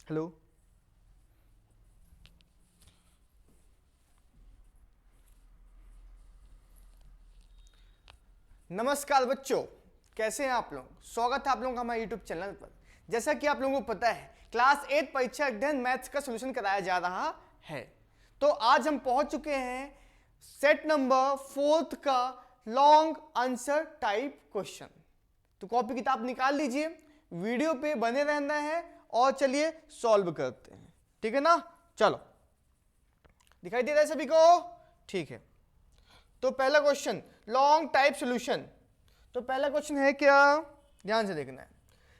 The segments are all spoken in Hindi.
हेलो, नमस्कार बच्चों, कैसे हैं आप लोग। स्वागत है आप लोगों का हमारे यूट्यूब चैनल पर। जैसा कि आप लोगों को पता है, क्लास 8 परीक्षा अध्ययन मैथ्स का सॉल्यूशन कराया जा रहा है। तो आज हम पहुंच चुके हैं सेट नंबर 4 का लॉन्ग आंसर टाइप क्वेश्चन। तो कॉपी किताब निकाल लीजिए, वीडियो पे बने रहना है और चलिए सॉल्व करते हैं। ठीक है ना, चलो। दिखाई दे रहा है सभी को? ठीक है। तो पहला क्वेश्चन लॉन्ग टाइप सॉल्यूशन। तो पहला क्वेश्चन है क्या, ध्यान से देखना है।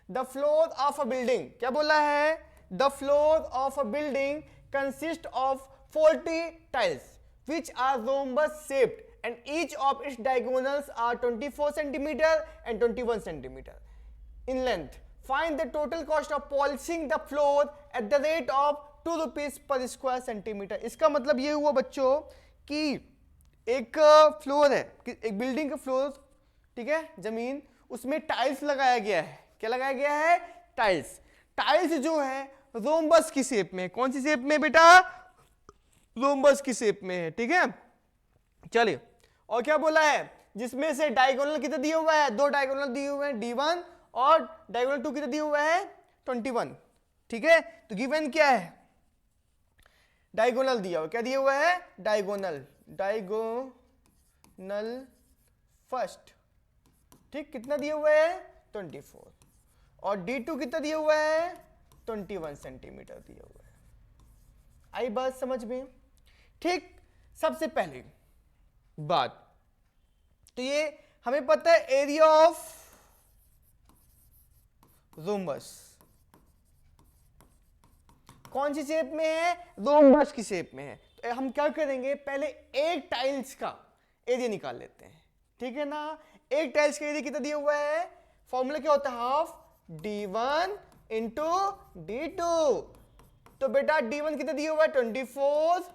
The floor of a building, क्या बोला है? The floor of a building consist of 40 tiles which are rhombus shaped and each of its diagonals are 24 centimeter and 21 centimeter in length. Find the total cost of polishing the floor at the rate of 2 rupees per square centimeter. इसका मतलब ये हुआ बच्चों कि एक फ्लोर है, एक बिल्डिंग का फ्लोर, ठीक है, जमीन, उसमें टाइल्स लगाया गया है। क्या लगाया गया है? टाइल्स। टाइल्स जो है रोम्बस की शेप में। कौन सी शेप में बेटा? रोम्बस की शेप में है। ठीक है, चलिए। और क्या बोला है? जिसमें से डायगोनल कितना दिया हुआ है? दो डायगोनल दिए हुए हैं, D1 और डायगोनल 2 कितना दिया हुआ है? 21। ठीक है, तो गिवन क्या है? डायगोनल दिया हुआ। क्या दिया हुआ है? डायगोनल। डायगोनल फर्स्ट, ठीक, कितना दिया हुआ है? 24। और D2 कितना दिया हुआ है? 21 सेंटीमीटर दिया हुआ है। आई बात समझ में? ठीक, सबसे पहले बात तो ये हमें पता है एरिया ऑफ रोम्बस कौन सी शेप में है? रोम्बस की शेप में है। तो हम क्या करेंगे, पहले एक टाइल्स का एरिया निकाल लेते हैं। ठीक है ना, एक टाइल्स का एरिया कितना दिया हुआ है? फॉर्मूला क्या होता है? Half D1 into D2। तो बेटा D1 कितना दिया हुआ है? 24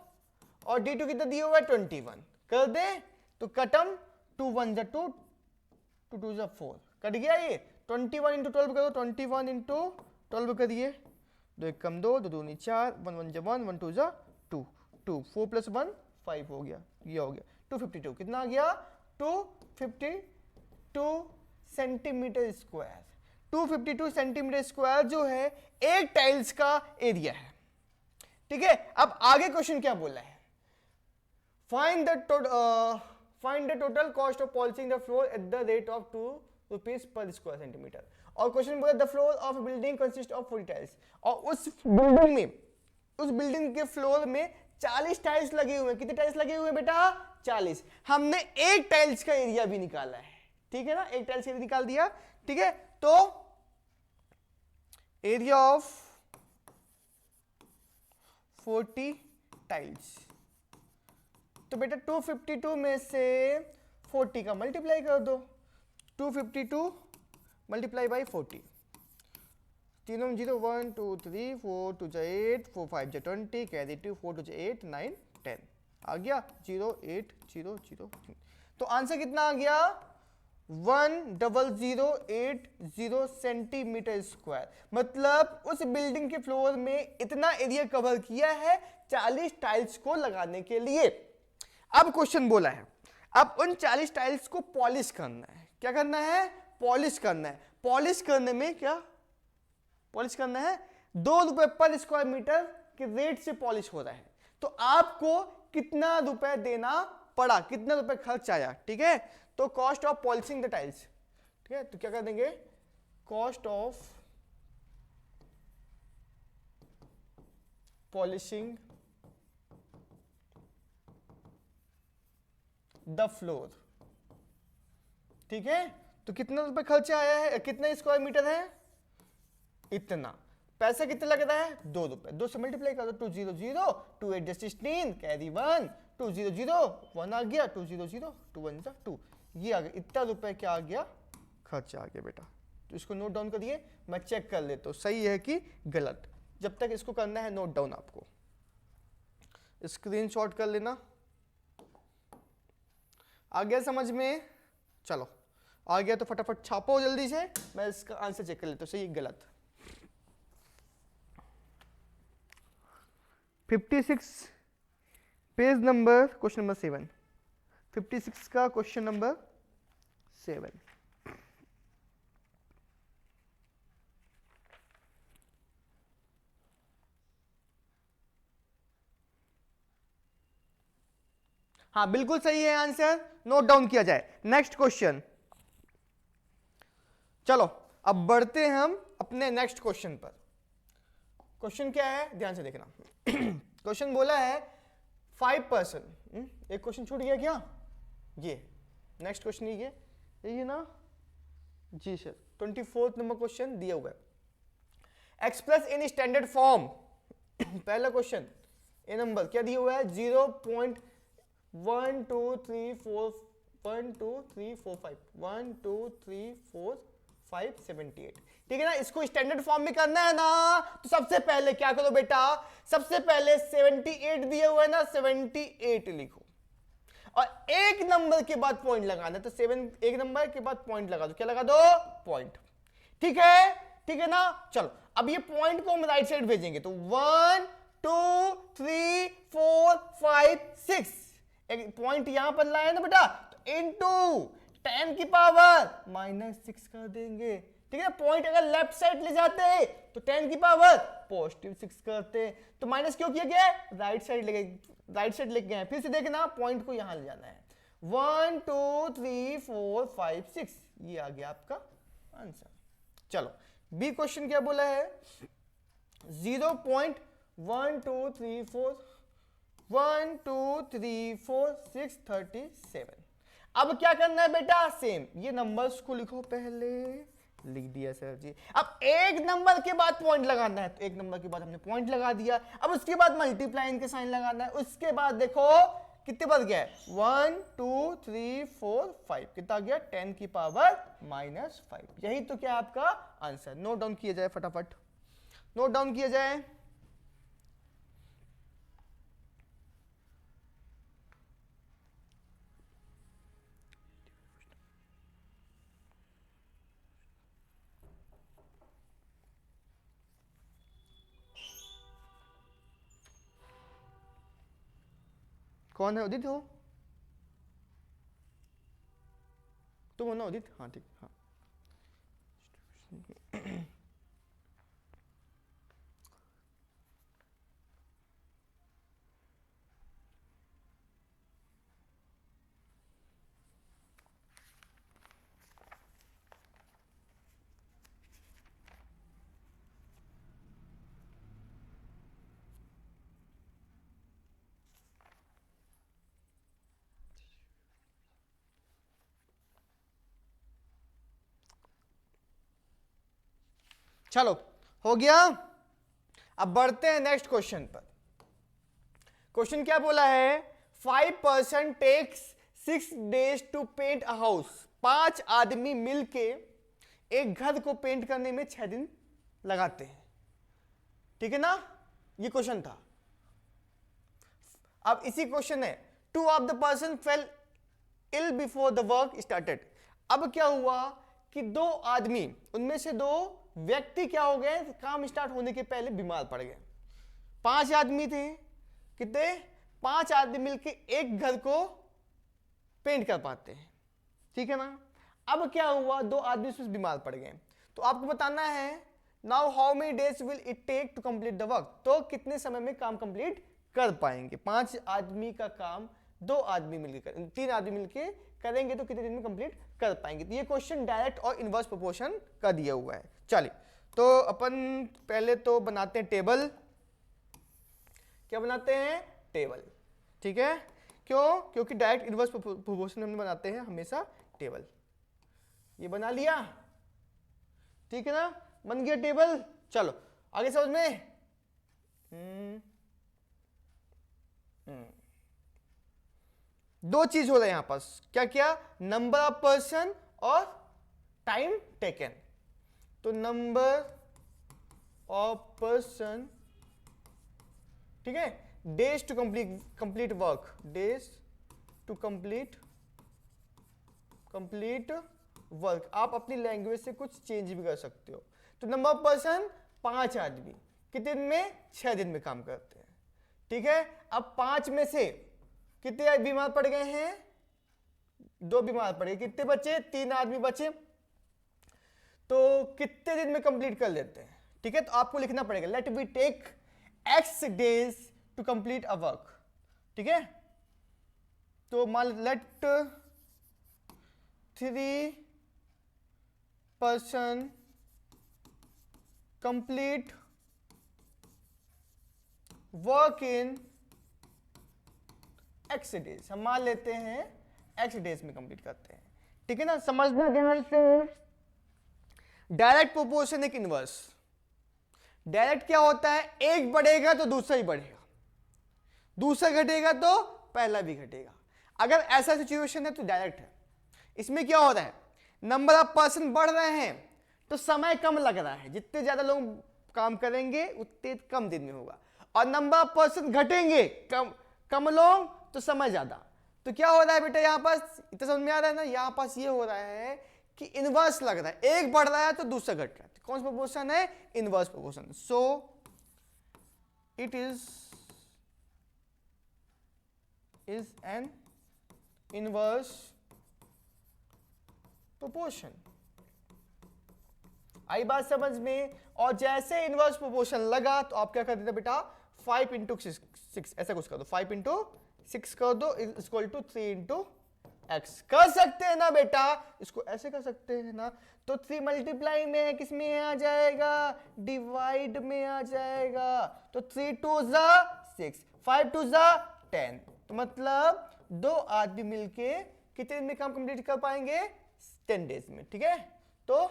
और D2 कितना दिया हुआ है? 21। कर दे तो कटम 2 1 2 2 2 4 कट गया। ये 21 इंटू 12 करो, 21 इंटू 12 करिए, 2 1 कम 2 2 2 नहीं 4, 1 1 1 1 2 2 2 4 प्लस 1 5 हो गया। ये हो गया 252। कितना आ गया? 252 सेंटीमीटर स्क्वायर। 252 सेंटीमीटर स्क्वायर जो है एक टाइल्स का एरिया है। ठीक है, अब आगे क्वेश्चन क्या बोला है? Find the total cost of polishing the floor at the rate of 2 rupees per square centimetre. और क्वेश्चन बोला the floor of building consist of 40 tiles. और उस बिल्डिंग के फ्लोर में 40 टाइल्स लगे हुए हैं। कितने टाइल्स लगे हुए हैं बेटा? 40। हमने एक टाइल्स का एरिया भी निकाला है। ठीक है ना, एक टाइल्स का एरिया निकाल दिया। ठीक है, तो एरिया ऑफ 40 टाइल्स, तो बेटा 252 में से 40 का मल्टीप्लाई कर दो। 252 मल्टीप्लाई बाई 40, तीनों 0 1 2 3 4 2 8 4 5 20 कैरी 2 4 2 8 9 10 आ गया 0 8 0 0। तो आंसर कितना आ गया? 1080 सेंटीमीटर स्क्वायर। मतलब उस बिल्डिंग के फ्लोर में इतना एरिया कवर किया है 40 टाइल्स को लगाने के लिए। अब क्वेश्चन बोला है, अब उन 40 टाइल्स को पॉलिश करना है। क्या करना है? पॉलिश करना है। पॉलिश करने में क्या पॉलिश करना है? 2 रुपए पर स्क्वायर मीटर के रेट से पॉलिश हो रहा है। तो आपको कितना रुपए देना पड़ा, कितना रुपए खर्च आया? ठीक है, तो cost of polishing the tiles. ठीक है, तो क्या कर देंगे? Cost of polishing the floor. ठीक है, तो कितना रुपए खर्च आया है, कितना स्क्वायर मीटर है? इतना। पैसा कितना लग रहा है? 2 रुपए। 2 से मल्टीप्लाई कर दो, 2 0 0 2 8 16 कैरी 1 2 0 0 1 आ गया, 2 0 0 2 1 2 ये आ गया। इतना रुपए क्या आ गया? खर्च आ गया बेटा। तो इसको नोट डाउन करिए, मैं चेक कर लेता हूं सही है कि गलत। जब तक इसको करना है नोट डाउन, आपको स्क्रीनशॉट कर लेना। आ गया समझ में? चलो आ गया तो फटाफट छापो जल्दी से, मैं इसका आंसर चेक कर लेता हूं सही गलत। 56 पेज नंबर क्वेश्चन नंबर 7, 56 का क्वेश्चन नंबर 7। हाँ बिल्कुल सही है आंसर, नोट डाउन किया जाए। नेक्स्ट क्वेश्चन, चलो अब बढ़ते हैं हम अपने नेक्स्ट क्वेश्चन पर। क्वेश्चन क्या है, ध्यान से देखना। क्वेश्चन बोला है 5%, एक क्वेश्चन छूट गया क्या, ये नेक्स्ट क्वेश्चन ये ना जी सर, 24 नंबर क्वेश्चन दिया हुआ है। एक्सप्रेस इन स्टैंडर्ड फॉर्म, पहला क्वेश्चन ए नंबर क्या दिया हुआ है, 0.1 2 3 4 1 2 3 4 5 1 2 3 4 5 78, ठीक है ना। इसको स्टैंडर्ड फॉर्म में करना है ना, तो सबसे पहले क्या करो बेटा, सबसे पहले 78 दिए हुए है ना, 78 लिखो और एक नंबर के बाद पॉइंट लगाना है, तो 7 एक नंबर के बाद पॉइंट लगा दो, क्या लगा दो, पॉइंट, ठीक है ना। चलो अब ये पॉइंट को हम राइट साइड भेजेंगे, तो 1 2 3 4 5 6, एक पॉइंट यहां पर लाया ना बेटा, तो इनटू 10 की पावर -6 कर देंगे, ठीक है। पॉइंट अगर लेफ्ट साइड ले जाते तो 10 की पावर +6 करते, तो माइनस क्यों किया गया, राइट साइड लेके गए। फिर से देखना, पॉइंट को यहां ले जाना है, 1 2 3 4 5 6, ये आ गया आपका आंसर। चलो बी क्वेश्चन क्या बोला है, 0.1 2 3 4 1 2 3 4 6 37। अब क्या करना है बेटा, सेम ये नंबर्स को लिखो, पहले लिख दिया सर जी। अब एक नंबर के बाद पॉइंट लगाना है, तो एक नंबर के बाद हमने पॉइंट लगा दिया। अब उसके बाद मल्टीप्लाइन के साइन लगाना है, उसके बाद देखो कितने बच गए, 1 2 3 4 5, कितना गया, 10 की पावर -5। यही तो क्या आपका आंसर। नोट डाउन किया जाए फटाफट, नोट डाउन किया जाए। कौन है, उदित हो तुम, हो ना उदित, हाँ ठीक, हाँ। चलो हो गया, अब बढ़ते हैं नेक्स्ट क्वेश्चन पर। क्वेश्चन क्या बोला है, 5% takes 6 days to paint a house. 5 आदमी मिलके एक घर को पेंट करने में 6 दिन लगाते हैं, ठीक है ना, ये क्वेश्चन था। अब इसी क्वेश्चन है, 2 of the person fell ill before the work started। अब क्या हुआ कि 2 आदमी, उनमें से 2 व्यक्ति क्या हो गए, काम स्टार्ट होने के पहले बीमार पड़ गए। 5 आदमी थे, कितने, 5 आदमी मिलके एक घर को पेंट कर पाते हैं, ठीक है ना। अब क्या हुआ, 2 आदमी उसमें बीमार पड़ गए, तो आपको बताना है now how many days will it take to complete the work, तो कितने समय में काम कंप्लीट कर पाएंगे। 5 आदमी का काम 2 आदमी मिलकर, 3 आदमी मिलकर करेंगे तो कितने दिन में कंप्लीट कर पाएंगे। तो ये क्वेश्चन डायरेक्ट और इनवर्स प्रोपोर्शन का दिया हुआ है। चलिए तो अपन पहले तो बनाते हैं टेबल, क्या बनाते हैं, टेबल, ठीक है। क्यों, क्योंकि डायरेक्ट इनवर्स प्रोपोर्शन हम बनाते हैं हमेशा टेबल। ये बना लिया, ठीक है ना, बन गया टेबल। चलो आगे समझ में। दो चीज हो रहा है यहां पास, क्या क्या, नंबर ऑफ पर्सन और टाइम टेकन। तो नंबर ऑफ पर्सन, ठीक है, days to complete work, days to complete work. आप अपनी लैंग्वेज से कुछ चेंज भी कर सकते हो। तो नंबर ऑफ पर्सन 5 आदमी, कितने दिन में, 6 दिन में काम करते हैं, ठीक है, अब 5 में से कितने बीमार पड़ गए हैं? 2 बीमार पड़ गए, कितने बचे? 3 आदमी बचे, तो कितने दिन में कंप्लीट कर लेते हैं? ठीक है, तो आपको लिखना पड़ेगा let we take x days to complete a work. ठीक है, तो मान let 3 person complete work in x days, हम मान लेते हैं x डेज में कंप्लीट करते हैं। ठीक है ना, समझना ध्यान से। डायरेक्ट प्रोपोर्शन एक इनवर्स। डायरेक्ट क्या होता है? एक बढ़ेगा तो दूसरा ही बढ़ेगा, दूसरा घटेगा तो पहला भी घटेगा। अगर ऐसा सिचुएशन है तो डायरेक्ट है। इसमें क्या हो रहा है? नंबर ऑफ पर्सन बढ़ रहे हैं तो समय कम लग रहा है, जितने ज्यादा लोग काम करेंगे उतने कम दिन में होगा, और नंबर ऑफ पर्सन घटेंगे, कम लोग तो समय ज्यादा। तो क्या हो रहा है बेटा यहां पास? इतना समझ में आ रहा है ना? यहां पास ये हो रहा है कि इनवर्स लग रहा है, एक बढ़ रहा है तो दूसरा घट रहा है। कौन सा प्रोपोर्शन है? Inverse proportion. So it is an inverse proportion. आई बात समझ में? और जैसे इनवर्स प्रोपोर्शन लगा तो आप क्या कर देते बेटा? 5 इंटू 6 ऐसा कुछ कर दो, 5 इंटू 6 कर दो is equal to 3 into x. कर सकते हैं ना बेटा? इसको ऐसे कर सकते हैं ना? तो 3 मल्टीप्लाई में किस में आ जाएगा? डिवाइड में आ जाएगा। तो 3 2 जा 6, 5 2 जा 10। तो मतलब 2 आदमी मिलके कितने दिन में काम कंप्लीट कर पाएंगे? 10 डेज में। ठीक है, तो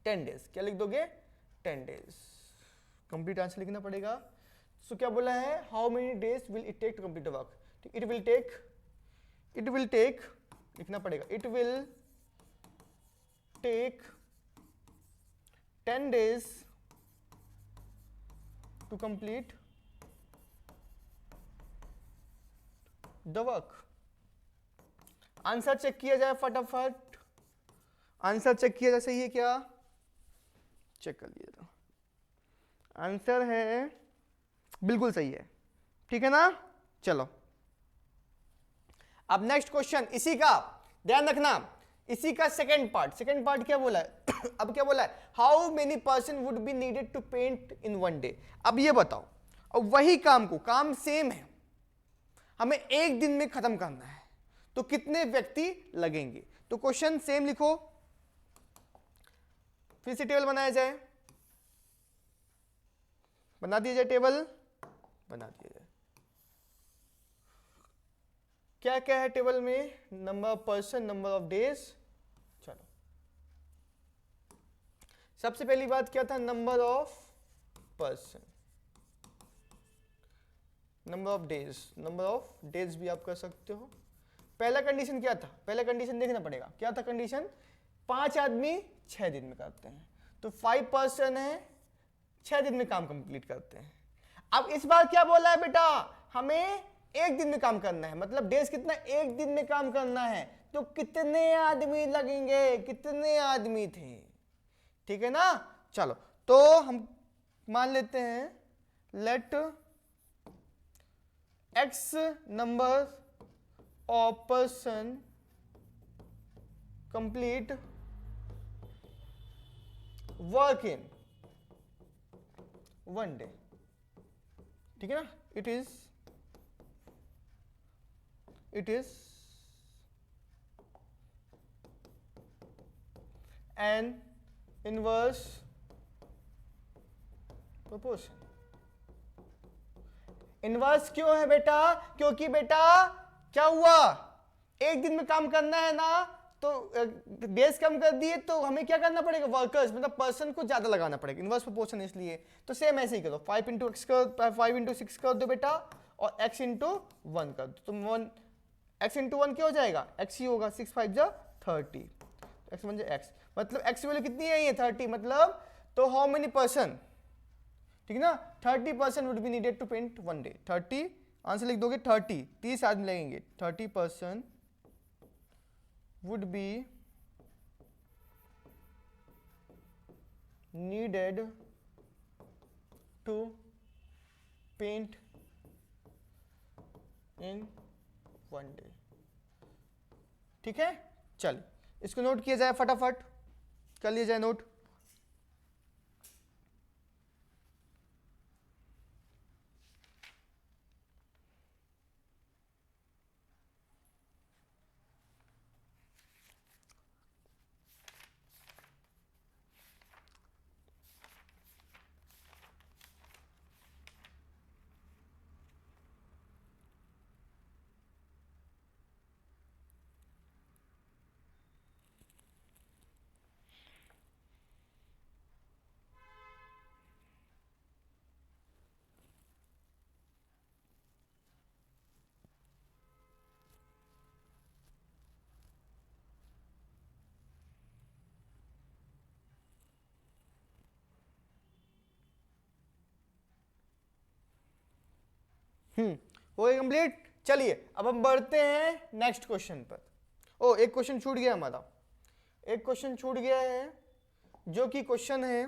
10 डेज क्या लिख दोगे? 10 डेज। कंप्लीट आंसर लिखना पड़ेगा। सो क्या बोला है? How many days will it take to complete the work? It will take लिखना पड़ेगा, it will take 10 days to complete the work. Answer check किया जाए फटाफट, आंसर चेक किया जाए। सही है क्या? चेक कर लीजिए, आंसर है बिल्कुल सही है। ठीक है ना? चलो अब नेक्स्ट क्वेश्चन, इसी का ध्यान रखना, इसी का सेकंड पार्ट क्या बोला है? अब क्या बोला है? How many person would be needed to paint in 1 day. अब ये बताओ, अब वही काम सेम है, हमें 1 दिन में खत्म करना है, तो कितने व्यक्ति लगेंगे? तो क्वेश्चन सेम लिखो, फिर से टेबल बनाया जाए, बना दिया जाए टेबल, बना दिया जाए। क्या क्या है टेबल में? Number of person, number of days. चलो सबसे पहली बात क्या था? Number of person, number of days. Number of days भी आप कर सकते हो। पहला कंडीशन क्या था? पहला कंडीशन देखना पड़ेगा, क्या था कंडीशन? 5 आदमी 6 दिन में करते हैं, तो 5 पर्सन है, 6 दिन में काम कंप्लीट करते हैं। अब इस बार क्या बोला है बेटा? हमें 1 दिन में काम करना है, मतलब डेज कितना? 1 दिन में काम करना है, तो कितने आदमी लगेंगे? कितने आदमी थे? ठीक है ना? चलो तो हम मान लेते हैं let x number of person complete work in 1 day. ठीक है ना? It is an inverse proportion. Inverse क्यों है बेटा? क्योंकि बेटा क्या हुआ? 1 दिन में काम करना है ना, तो डेज कम कर दिए, तो हमें क्या करना पड़ेगा? वर्कर्स मतलब पर्सन को ज्यादा लगाना पड़ेगा। इनवर्स प्रोपोर्शन इसलिए, तो सेम ऐसे ही करो, 5 इंटू 6 कर दो बेटा, और x इंटू 1 कर दो, तो 1 x इंटू 1 क्या हो जाएगा? x ही होगा। 6 5 जा 30, x 1 जा x, मतलब x वैल्यू कितनी है? ये 30, मतलब तो हाउ मेनी पर्सन? ठीक है ना? 30 person would be needed to paint 1 day. 30 answer लिख दोगे, 30 आदमी लगेंगे। 30 person would be needed to paint in 1 day। ठीक है, चल इसको नोट किया जाए, फटाफट कर लिया जाए नोट। हो गया कंप्लीट। चलिए अब हम बढ़ते हैं नेक्स्ट क्वेश्चन पर। ओ एक क्वेश्चन छूट गया हमारा, एक क्वेश्चन छूट गया है, जो कि क्वेश्चन है,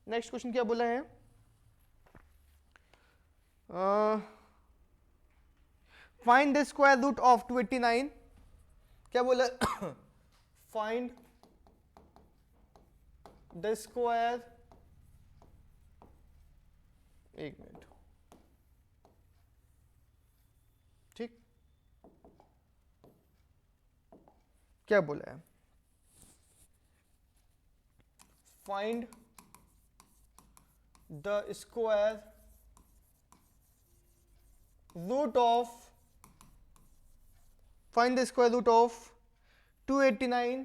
नेक्स्ट क्वेश्चन क्या बोला है, find the square root of 289। क्या बोला? फाइंड द स्क्वायर, एक मिनट, ठीक, क्या बोला है? Find the square root of, find the square root of 289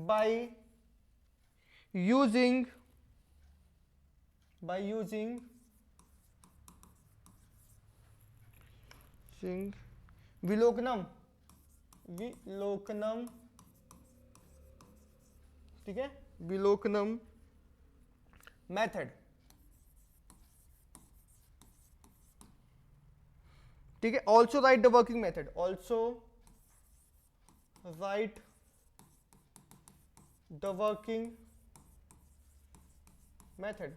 by using विलोकनम, ठीक है, विलोकनम मेथड, ठीक है। Also write the working method, also write the working method.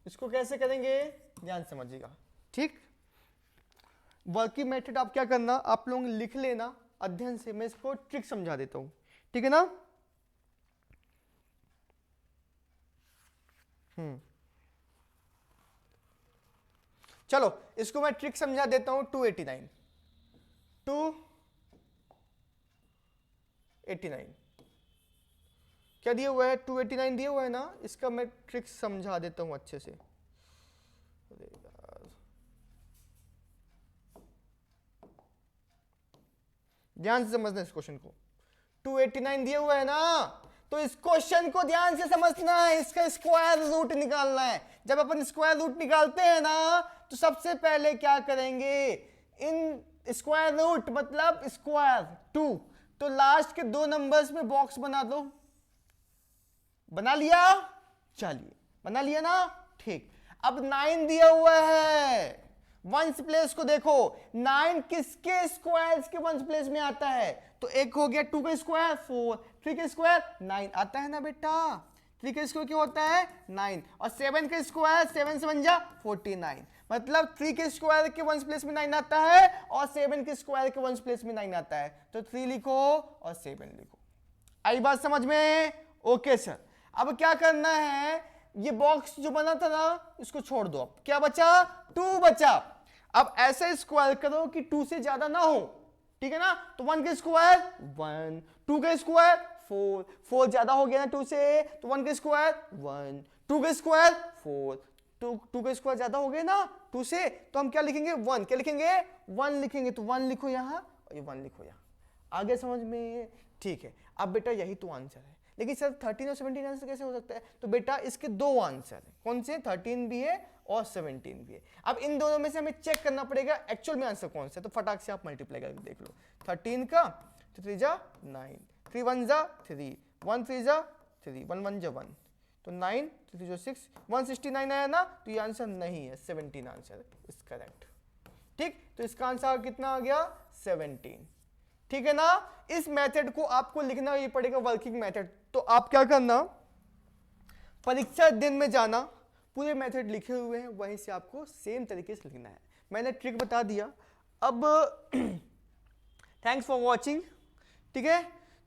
इसको कैसे करेंगे, ध्यान समझिएगा, ठीक। वर्किंग मेथड आप क्या करना, आप लोग लिख लेना अध्ययन से, मैं इसको ट्रिक समझा देता हूं, ठीक है ना। चलो इसको मैं ट्रिक समझा देता हूं। 289 क्या दिया हुआ है, 289 दिया हुआ है ना, इसका मैं ट्रिक समझा देता हूं अच्छे से। ध्यान से समझना इस क्वेश्चन को। 289 दिया हुआ है ना, तो इस क्वेश्चन को ध्यान से समझना है, इसका स्क्वायर रूट निकालना है। जब अपन स्क्वायर रूट निकालते हैं ना, तो सबसे पहले क्या करेंगे, इन स्क्वायर रूट मतलब स्क्वायर 2, तो लास्ट के 2 नंबर्स में बॉक्स बना दो। बना लिया, चलिए बना लिया ना, ठीक। अब 9 दिया हुआ है, वंस प्लेस को देखो, 9 किसके स्क्वायर्स के वंस प्लेस में आता है, तो एक हो गया 2 का स्क्वायर 4, 3 का स्क्वायर 9 आता है ना बेटा, 3 का स्क्वायर क्या होता है 9, और 7 का स्क्वायर 7 से बन जा 49, मतलब 3 के स्क्वायर के वंस प्लेस में 9 आता है और 7 के स्क्वायर के वंस प्लेस में 9 आता है, तो 3 लिखो और 7 लिखो। आई बात समझ में? Okay sir. अब क्या करना है, ये बॉक्स जो बना था ना, इसको छोड़ दो। अब क्या बचा, 2 बचा। अब ऐसे स्क्वायर करो कि 2 से ज्यादा ना हो, ठीक है ना। तो 1 का स्क्वायर 1, 2 का स्क्वायर 4, 4 ज्यादा हो गया ना 2 से, तो 1 का स्क्वायर 1, 2 का स्क्वायर 4, 2 का स्क्वायर ज्यादा हो गया ना 2 से, तो हम क्या लिखेंगे 1, क्या लिखेंगे 1 लिखेंगे, तो 1 लिखो यहां और ये 1 लिखो यहां। आगे समझ में? ठीक है। अब बेटा यही तो आंसर है, लेकिन सर 13 और 17 आंसर कैसे हो सकता है, तो बेटा इसके 2 आंसर है। कौन से? 13 भी है और 17 भी है। अब इन दोनों में से हमें चेक करना पड़ेगा एक्चुअल में आंसर कौन सा है, तो फटाक से आप मल्टीप्लाई करके देख लो। 13 का 3 जा 9, 3 1 जा 3, 1 3 जा 3, 1 1 जा 1, तो 9 3 जो 6, 169 आया ना, तो ये आंसर नहीं है, 17 आंसर इज करेक्ट। ठीक, तो इसका आंसर कितना आ गया 17, ठीक है ना। इस मेथड को आपको लिखना ही पड़ेगा, वर्किंग मेथड। तो आप क्या करना, परीक्षा अध्ययन में जाना, पूरे मेथड लिखे हुए हैं, वहीं से आपको सेम तरीके से लिखना है। मैंने ट्रिक बता दिया। अब थैंक्स फॉर वॉचिंग। ठीक है,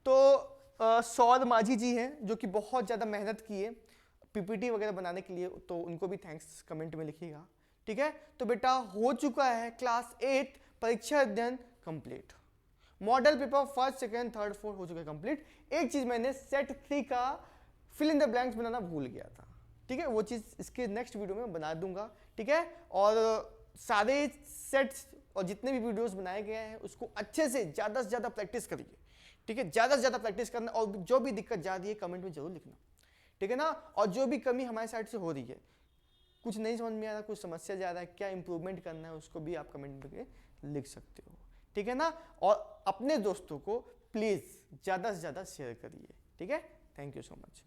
तो सौर माझी जी हैं जो कि बहुत ज़्यादा मेहनत की है पीपीटी वगैरह बनाने के लिए, तो उनको भी थैंक्स कमेंट में लिखिएगा। ठीक है, तो बेटा हो चुका है क्लास 8 परीक्षा अध्ययन complete. Model paper first, second, third, fourth हो चुका है कंप्लीट। एक चीज मैंने सेट 3 का फिल इन द ब्लैंक्स बनाना भूल गया था। ठीक है, वो चीज इसके नेक्स्ट वीडियो में बना दूंगा। ठीक है, और सारे सेट्स और जितने भी वीडियोस बनाए गए हैं उसको अच्छे से ज़्यादा प्रैक्टिस करिए। ठीक है, ज़्यादा से ज़्यादा प्रैक्टिस करना, और जो भी दिक्कत जा रही है कमेंट में जरूर लिखना। ठीक है ना, और जो भी कमी हमारे साइड से हो रही है, कुछ नहीं समझ में आ रहा, कुछ समस्या जा रहा है, क्या इंप्रूवमेंट करना है, उसको भी आप कमेंट में लिख सकते हो। ठीक है ना, और अपने दोस्तों को प्लीज़ ज़्यादा से ज़्यादा शेयर करिए। ठीक है, थैंक यू सो मच।